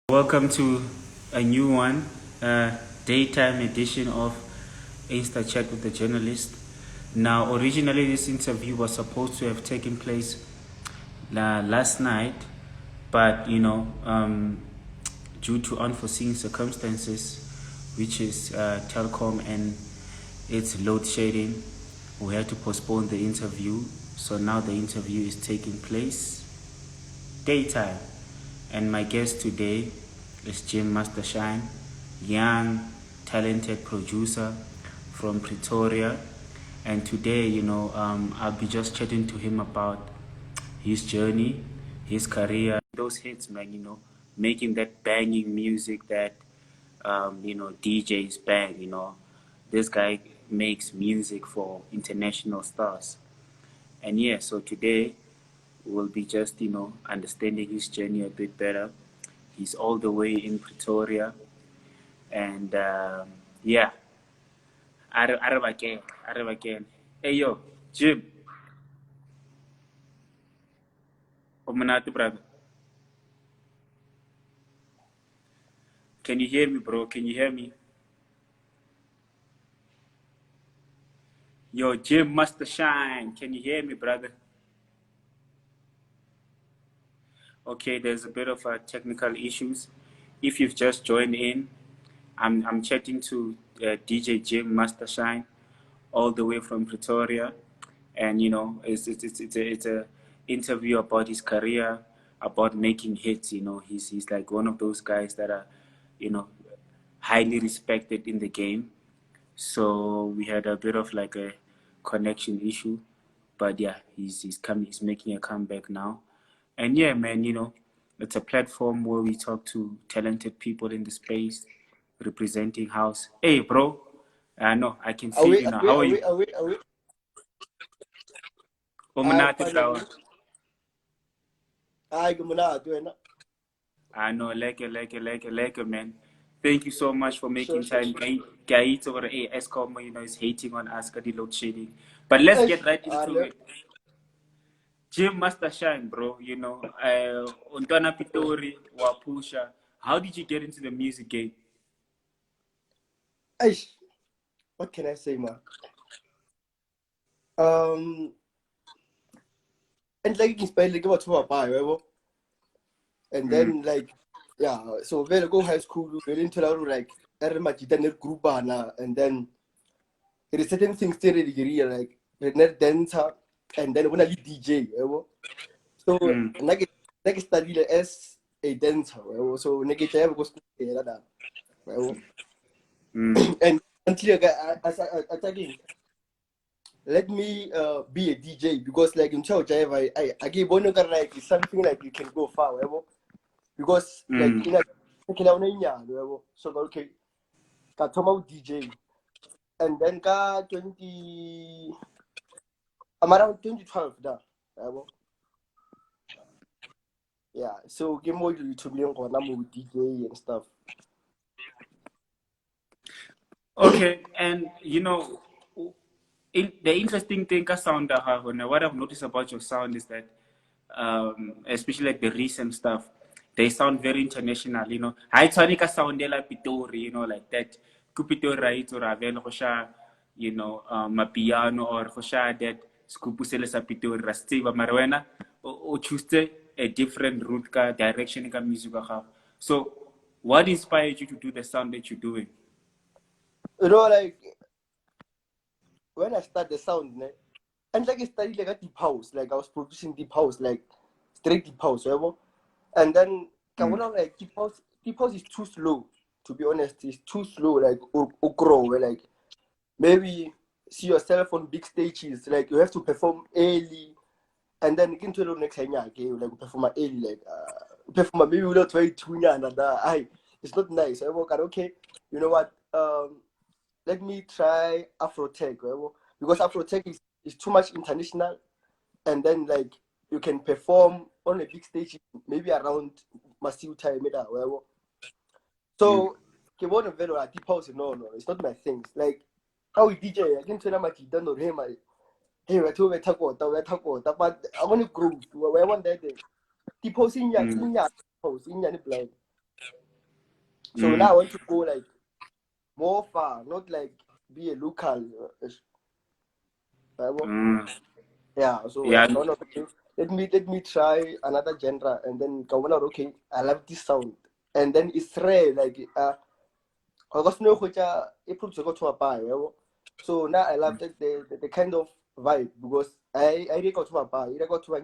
Welcome to a new one, daytime edition of Insta Chat with the Journalist. Now, originally, this interview was supposed to have taken place last night, but due to unforeseen circumstances, which is telecom and its load shedding, we had to postpone the interview. So now the interview is taking place daytime. And my guest today is Jim Mastershine, young, talented producer from Pretoria. And today, I'll be just chatting to him about his journey, his career, those hits, man, making that banging music that, DJs bang. This guy makes music for international stars. And yeah, so today we'll be just, understanding his journey a bit better. He's all the way in Pretoria. And yeah, Arab again. Hey, yo, Jim. Omanatu, brother. Can you hear me, bro? Can you hear me? Yo, Jim Mastershine. Can you hear me, brother? Okay, there's a bit of technical issues. If you've just joined in, I'm chatting to DJ Jim Mastershine, all the way from Pretoria, and it's a interview about his career, about making hits. He's like one of those guys that are, you know, highly respected in the game. So we had a bit of like a connection issue, but yeah, he's making a comeback now. And yeah, man, it's a platform where we talk to talented people in the space representing house. Hey, bro, I know I can see you now. How are you? Umunati, bro. I know, like, man. Thank you so much for making time. Guys over a Escom, is hating on us, got the load shedding. But let's get right into it. Jim Mastershine, bro, Untwana Pitori, Wapusha. How did you get into the music game? What can I say, man? And like inspired like about to buy, right? And then like so when go high school, we into like group and then there is certain things still really like net dancer and then when I DJ, so like study as a dancer, so negative go school that, and until I again. Let me be a DJ because like in Chow Jaiva, I give one like it's something like you can go far, because like in a so okay, got DJ and then got 20. I'm around 2012 now. Yeah, so give more YouTube with DJ and stuff. Okay, and the interesting thing what I've noticed about your sound is that especially like the recent stuff, they sound very international, I try sound like Pitori, like that. Kupitori right or Ravel Hosha, Mapiano or Hosha that Skupusele sa Pitori Rastiva Marwena or choose a different route direction in music. So what inspired you to do the sound that you're doing? Like when I start the sound, and like I studied like a deep house, like I was producing deep house, like straight deep house, and then like deep house is too slow, to be honest. It's too slow, like or grow, like maybe see yourself on big stages, like you have to perform early, and then into the next time like perform early, like perform maybe without very too young and it's not nice. I work okay, you know what? Let me try afro-tech, because afro-tech is too much international, and then like you can perform on a big stage maybe around massive time. So deep house, no, it's not my thing. Like how we DJ, I can tell them I done or him, hey, we're talk water, but I want to grow. I want that deep house in ya, house in ya, So now I want to go like more far, not like be a local. Yeah, so Yeah. I don't know. Let me try another genre, and then go out. Okay, I love this sound, and then it's rare. Like I was no which it proves to go to a bar. So now I love the kind of vibe because I got to a bar. I got to a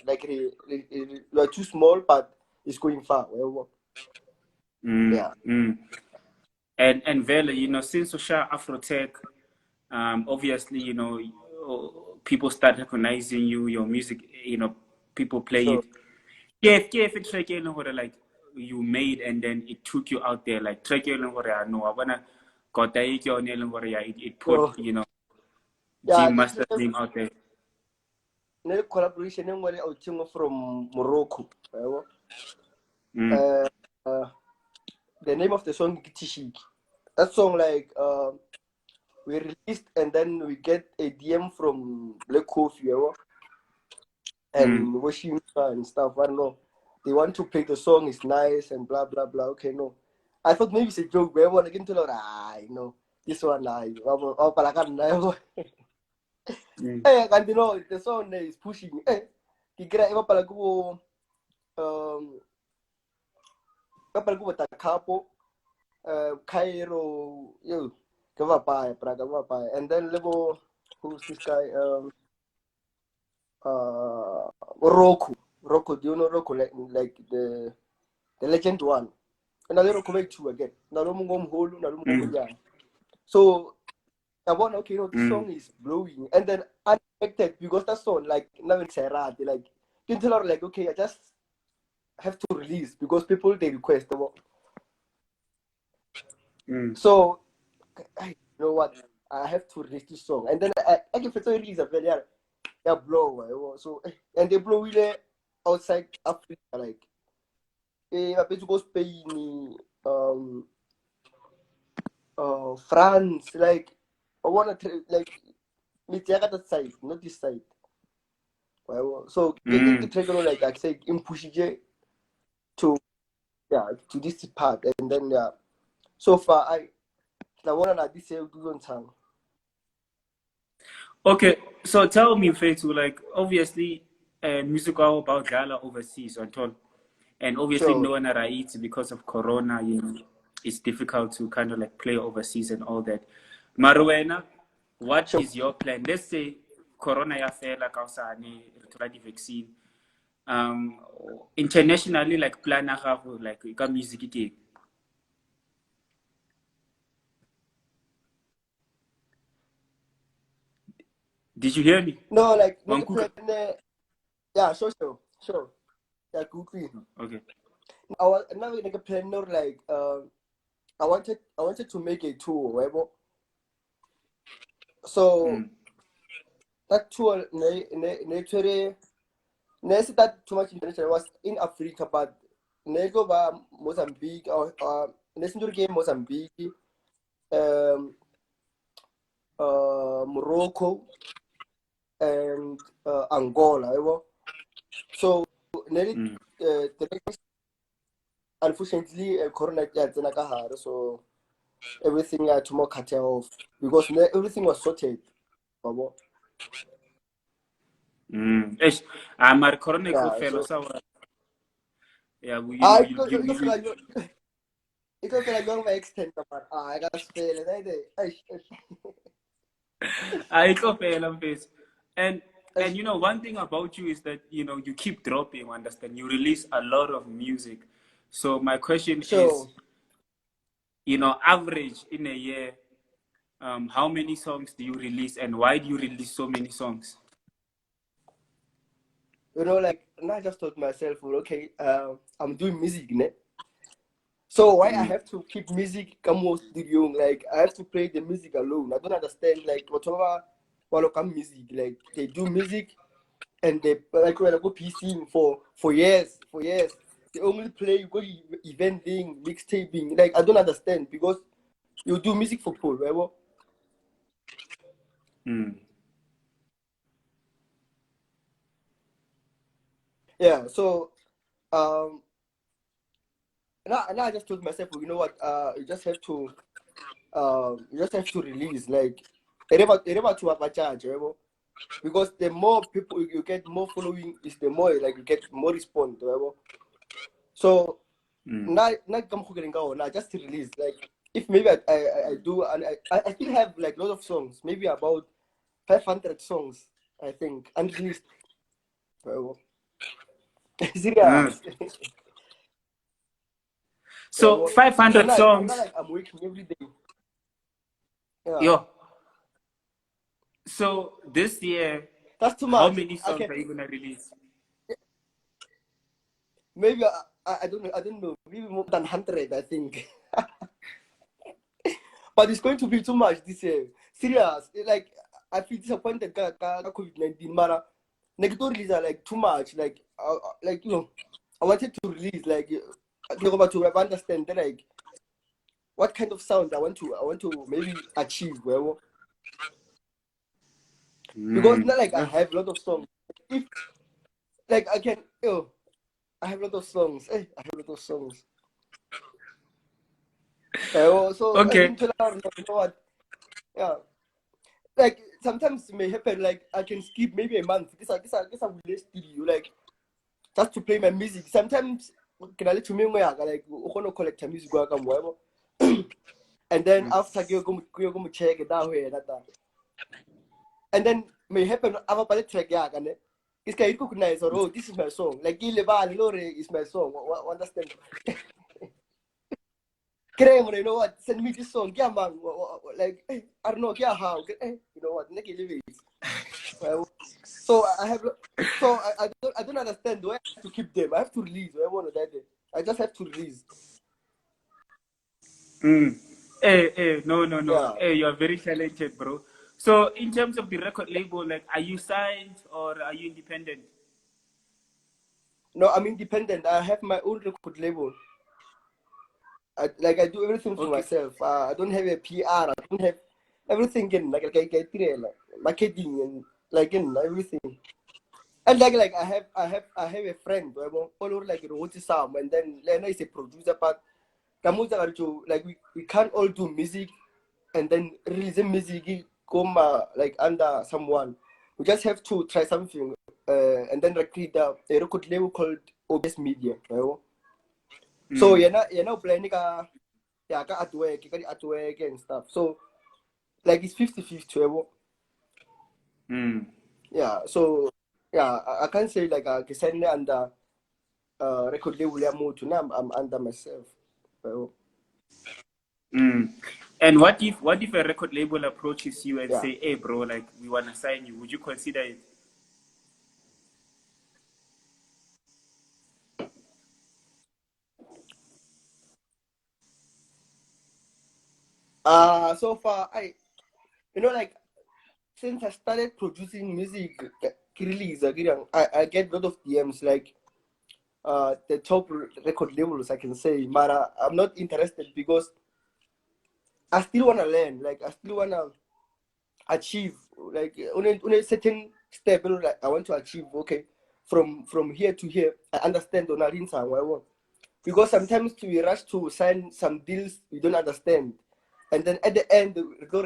like we are too small, but it's going far. Yeah. And Vele, you know, since Osha afro-tech, obviously, you know, people start recognizing you, your music, you know, people play Sure. it. Yeah, if it's like, you know, like you made and then it took you out there, like, track, you know, I know, I wanna got it put, So you know, yeah, Jim this Master's name out there. collaboration from Morocco. Mm, Uh, uh, the name of the song Tishik. That song like we released and then we get a DM from Black Coffee, and wishing and stuff. I don't know. They want to play the song, it's nice and blah blah blah. Okay, no. I thought maybe it's a joke, but I want to get into this one and you know the song is pushing. Kikira iba pala ko Takapo, Cairo, and then level who's this guy? Roku. Roku, do you know Roku? Like the legend one. And I don't make two again. So I want okay, this song is blowing, and then unexpected because that song like now it's like you tell her like okay, I just have to release because people they request. So you know what? I have to release this song, and then I give it to release a very blow. So and they blow really outside Africa, like I bet to go Spain, France, like I wanna like me take that side, not this side. So get trigger like I say in push it to to this part, and then so far I wanna like this year do on time. Okay, so tell me, Fetu, like, obviously, music all about Gala overseas, and obviously, Sure. no one writes because of Corona, you know, it's difficult to kind of like play overseas and all that. Maruena, what Sure. is your plan? Let's say Corona ya fela kausani the vaccine. Um, internationally, like plan like ka music ke. Did you hear me? No, like make a Wankuka. plan. Yeah, sure. Yeah, good. Okay. I was now make a plan. Not like I wanted to make a tour, right? So that tour, that too much international was in Africa, but nego ba Mozambique or to game Mozambique, um, Morocco, and Angola, So the next, unfortunately, Corona so everything had to more cut off because everything was sorted. Eish, maar Corona iko Yeah, fela so sawa. Yeah, you know, I you because give because you. like because like going my extent but I got spell it. Iko fela face. And and you know one thing about you is that you know you keep dropping. Understand? You release a lot of music. So my question is, So you know, average in a year, how many songs do you release, and why do you release so many songs? you know, like and I just thought to myself, well, okay, I'm doing music, ne? So why I have to keep music almost young? Like I have to play the music alone. I don't understand like whatever welcome music. Like they do music and they like when I go PC for years, for years. They only play go eventing, mixtaping. Like I don't understand because you do music for people, right? Yeah. So um now I just told myself, you know what, you just have to release, like, to have a charge, you know? Because the more people you get, more following is the more, like, you get more response, you know? So now come now just to release, like, if maybe I do, and I still have like a lot of songs, maybe about 500 songs, I think, unreleased. Mm. Serious. So 500 It's not songs. like I'm working every day. Yeah, Yo. So this year, that's too how much. many I songs can are you gonna release? maybe I don't know. I don't know. Maybe more than 100, I think. But it's going to be too much this year. Serious. Like, I feel disappointed. COVID-19, mara. Like, don't release like too much. Like, you know, I wanted to release like to understand that, like, what kind of sound I want to maybe achieve. Well, because not like I have a lot of songs. If like I can, I have a lot of songs. I have a lot of songs. So I Okay. didn't tell her, you know what? Yeah. Like sometimes it may happen, like I can skip maybe a month. This I will studio, like, just to play my music. Sometimes can I let you mean like you collect music work and whatever. And then after you go check it out here and that. And then may happen other part track and it's can recognize, or, oh, this is my song. Like Lore is my song. Understand? Kremre, you know what? Send me this song. Yeah, man. Like, I don't know. Yeah, how? You know what? So I have, so I don't understand. Do I have to keep them? I have to release. I want to that. I just have to release. Hey, no. Yeah. Hey, you are very talented, bro. So, in terms of the record label, like, are you signed or are you independent? No, I'm independent. I have my own record label. I do everything for Okay. myself. I don't have a PR. I don't have everything in like marketing and like in everything. And like I have a friend who all over like wrote some, and then Lena is a producer, but Kamuza like we can't all do music and then releasing music come like under someone. We just have to try something and then create a record label called OBS Media. You know? So you're not planning yeah, artwork and stuff. So like it's 50-50. Yeah. So yeah, I can't say like I can send under record label now I'm under myself. So, And what if a record label approaches you and yeah. say, "Hey, bro, like we wanna sign you"? Would you consider it? So far like since I started producing music, release, I get a lot of DMs like the top record labels, I can say, but I'm not interested because I still wanna learn, like I still wanna achieve, like on a certain step, like I want to achieve. Okay, from here to here, I understand on a what I want. Because sometimes we rush to sign some deals we don't understand. And then at the end, the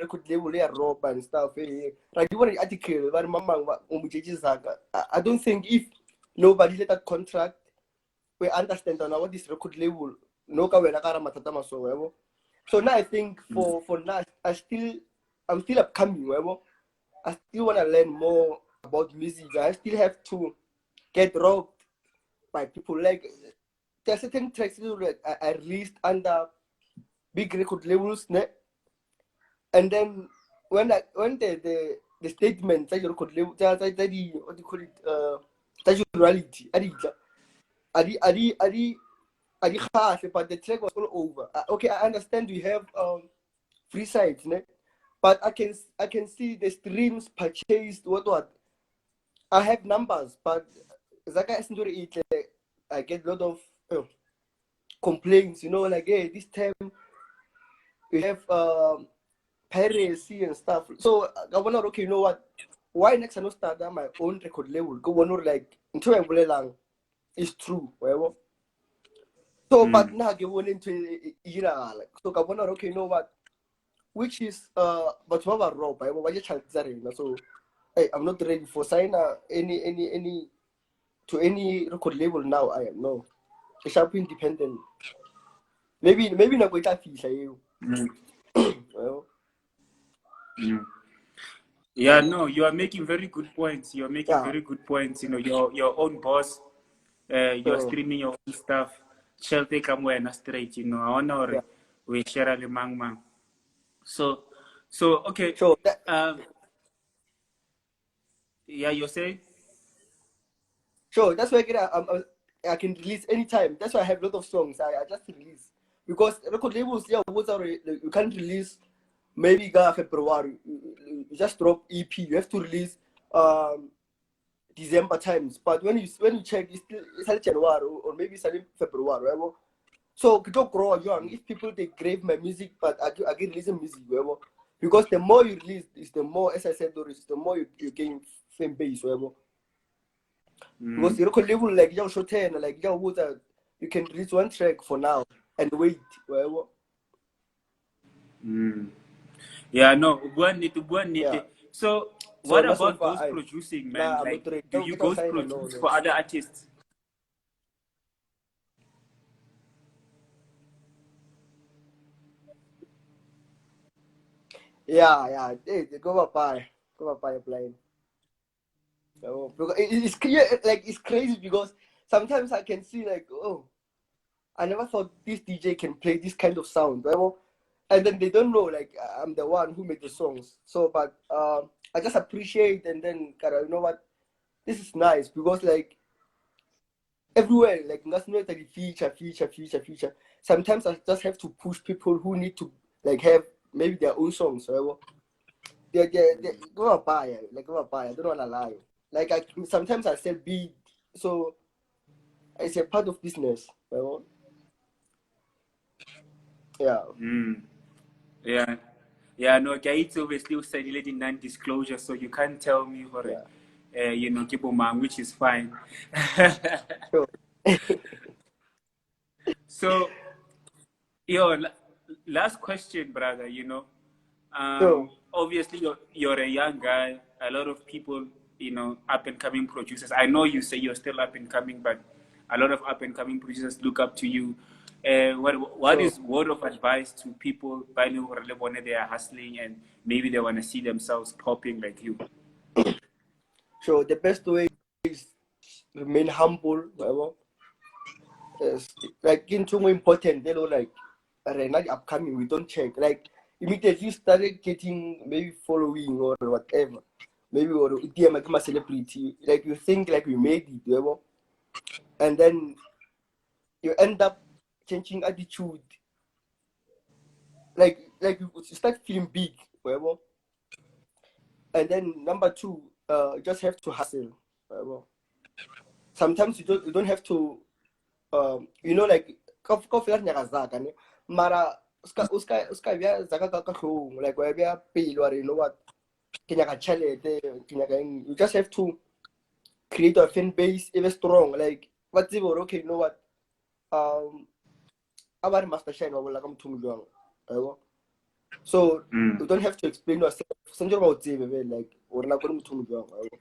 record label they are rob and stuff. Like you want an article, I don't think if nobody let that contract, we understand on what this record label no ka wena ka ra mathata maso. So now I think for now I'm still upcoming. I still want to learn more about music. I still have to get robbed by people. Like there are certain tracks that I released under big record labels, and then when the statement that your record label that what do you call it that reality but the track was all over. Okay, I understand we have free sites, but I can see the streams purchased what I have numbers, but Zaka isn't it. I get a lot of complaints, like, hey, this time we have piracy and stuff. So I wonder, okay, you know what? Why next I not start at my own record label? Go one like into lang it's true, whatever. So but now I went into like so I wonder, okay, you know what, which is but what about Rob? I want child so hey, I'm not ready for sign any to any record label now. I am no. A sharp independent. Maybe not going to fish you. Well, Yeah, no, you are making very good points. You are making yeah. very good points. You know, your own boss. You're So streaming your own stuff. Shelter come when straight. You know, I yeah. honor we share a mang. So okay. So that Yeah, you say. sure that's why I can release anytime. That's why I have a lot of songs. I just release because record labels yeah what's already you can't release maybe February. You just drop EP. You have to release December times. But when you check, it's still January or maybe it's February. Right? So you don't grow young. If people they crave my music, but I get releasing music, right? Because the more you release, is the more, as I said, Doris, the more you gain fan base, right? Because you record level like you show 10, like you can release one track for now and wait, right? Yeah, no, one Yeah. need. So, So what that's so about far. ghost producing, man? Nah, I'm Like, not ready. do Don't you get a ghost sign, no, produce no. for other artists? Yeah. Hey, go up by a plane. So, because it's clear, like it's crazy because sometimes I can see like, oh, I never thought this DJ can play this kind of sound, right? And then they don't know like I'm the one who made the songs. So, but I just appreciate and then you know what, this is nice because like everywhere, like that's not like feature. Sometimes I just have to push people who need to like have maybe their own songs, right? They go and buy it, like go and buy it. I don't wanna lie. Like sometimes I sell beat, so it's a part of business, right? Yeah. Yeah. Yeah, no, it's obviously said in non-disclosure, so you can't tell me for Yeah. you know, keep on, which is fine. Sure. So, yo, last question, brother. You know, Sure. obviously you're a young guy. A lot of people, you know, up and coming producers. I know you say you're still up and coming, but a lot of up and coming producers look up to you. What Sure. is word of advice to people when they are hustling and maybe they want to see themselves popping like you? Sure. The best way is remain humble, whatever. Yes. Like into more important, you know, like not upcoming, we don't check. Like immediately you started getting maybe following or whatever. Maybe or DM like a celebrity. Like you think like we made it, whatever. And then you end up changing attitude. Like you start feeling big, whatever. And then number two, you just have to hustle. Whatever. Sometimes you don't have to you know like coffee nyaka zaka ne mara uska bya zaka ka hlong like wa bya pelo you know what ke nyaka chalete ke nyaka you just have to create a fan base even strong like what you okay you know what our Mastershine wa bola ka motho mo jwang yabo so you don't have to explain yourself sentse ba o tsebe like o rena go motho mo jwang yabo.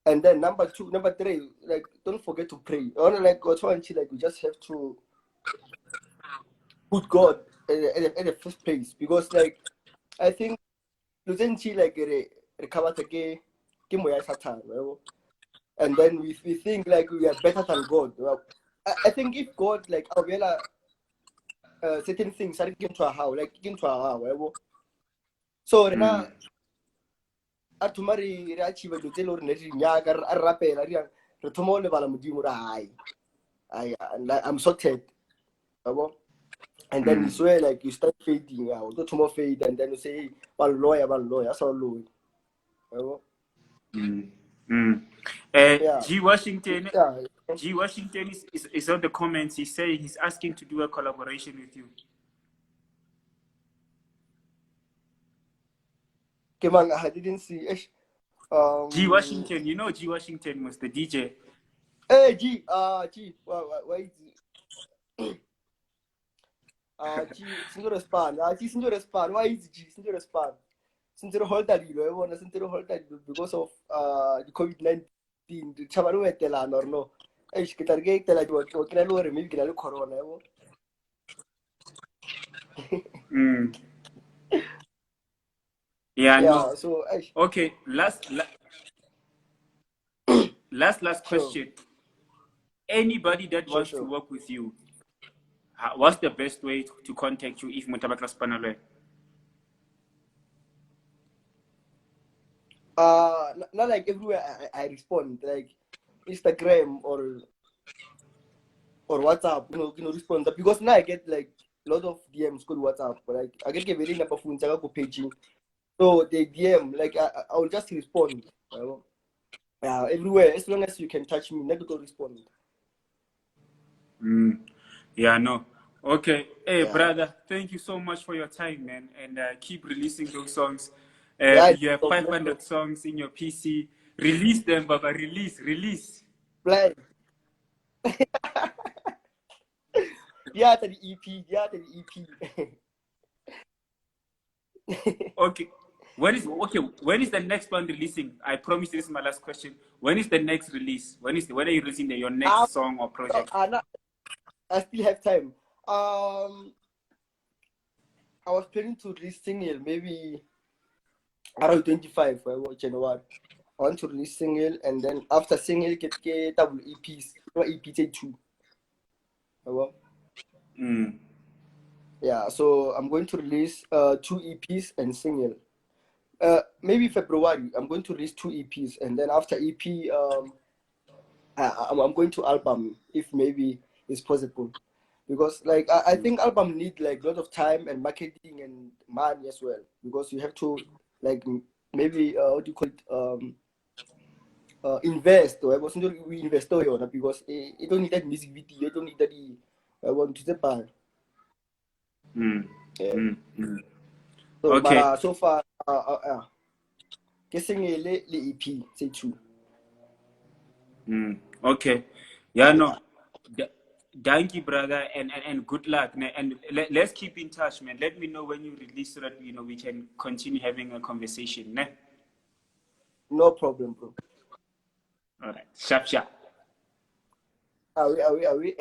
And then number three, like don't forget to pray. Only like what's one like you just have to put God at the first place because like I think Luzenchi like recover ke moya Satan, right? And then we think like we are better than God. Well, I think if God like Avela certain things are into a how like into a how, right? So rena atumari re achieve do telo re ne re nyaga re rapela re thomo le bala modimo ra hai. I'm sorted, right? And then you swear like you start fading out, go to more fade, and then you say, one lawyer, that's all lawyer. Yeah, G Washington, yeah. G Washington is on the comments. He's saying he's asking to do a collaboration with you. Okay, man, I didn't see. G Washington, you know G Washington was the DJ. Hey, G, why is it? Since respond, since respond, why is G? Since respond, since you hold that, you want since you hold that because of the COVID-19, the Chamaru etelan or no? I should get like what can I know? Maybe can I look corona? Yeah, no. Yeah, so Okay, last sure, question. Anybody that for wants to sure. work with you, what's the best way to contact you if Mutabakla Spanalwe? Not like everywhere I respond, like Instagram or WhatsApp, respond because now I get like a lot of DMs go to WhatsApp, but like I get very number phone, I go paging. So they DM, like I will just respond. Yeah, everywhere. As long as you can touch me, never go respond. Yeah, no. Okay. Hey, Yeah. brother, thank you so much for your time, man. And keep releasing those songs. Yeah, You have no problem. 500 songs in your PC. Release them, Baba. Release. Play. Yeah, to the EP. Yeah, to the EP. Okay. When is the next one releasing? I promise this is my last question. When is the next release? When are you releasing your Ah, next song or project? I still have time. I was planning to release single maybe around 25. I watch and what. I want to release single and then after single get double EPs. Or EP say two. Well, yeah, so I'm going to release 2 EPs and single. Maybe February. I'm going to release 2 EPs and then after EP, I'm going to album if maybe it's possible. Because like I think album need like a lot of time and marketing and money as well. Because you have to like maybe what do you call it? Invest or I wasn't we invest on because it don't need that music video, you don't need that I want to the band. Yeah. So but Okay. so far guessing le EP say two. Okay. Yeah, no. Thank you, brother, and good luck. And let's keep in touch, man. Let me know when you release so that we can continue having a conversation. Ne? No problem, bro. All right. Sharp. Are we?